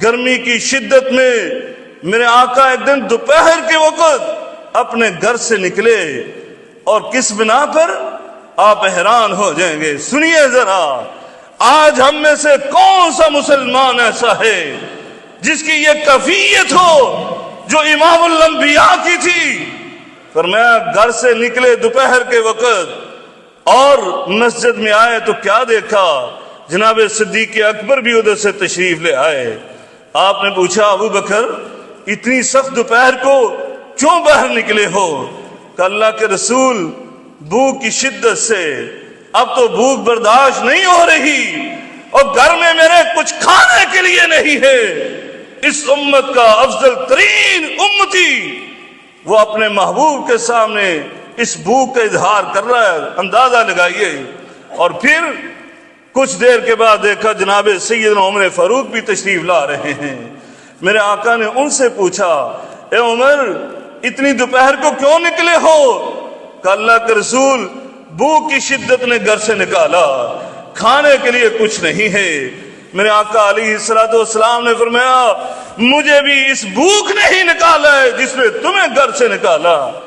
گرمی کی شدت میں میرے آقا ایک دن دوپہر کے وقت اپنے گھر سے نکلے، اور کس بنا پر؟ آپ حیران ہو جائیں گے۔ سنیے ذرا، آج ہم میں سے کون سا مسلمان ایسا ہے جس کی یہ کیفیت ہو جو امام الانبیاء کی تھی؟ فرمایا گھر سے نکلے دوپہر کے وقت اور مسجد میں آئے تو کیا دیکھا؟ جناب صدیق اکبر بھی ادھر سے تشریف لے آئے۔ آپ نے پوچھا ابو بکر اتنی سخت دوپہر کو کیوں باہر نکلے ہو؟ کہ اللہ کے رسول بھوک کی شدت سے اب تو بھوک برداشت نہیں ہو رہی، اور گھر میں میرے کچھ کھانے کے لیے نہیں ہے۔ اس امت کا افضل ترین امتی وہ اپنے محبوب کے سامنے اس بھوک کا اظہار کر رہا ہے، اندازہ لگائیے۔ اور پھر کچھ دیر کے بعد دیکھا جناب سیدنا عمر فاروق بھی تشریف لا رہے ہیں۔ میرے آقا نے ان سے پوچھا اے عمر اتنی دوپہر کو کیوں نکلے ہو؟ کہ اللہ کے رسول بھوک کی شدت نے گھر سے نکالا، کھانے کے لیے کچھ نہیں ہے۔ میرے آقا علیہ الصلوۃ والسلام نے فرمایا مجھے بھی اس بھوک نے ہی نکالا ہے جس نے تمہیں گھر سے نکالا۔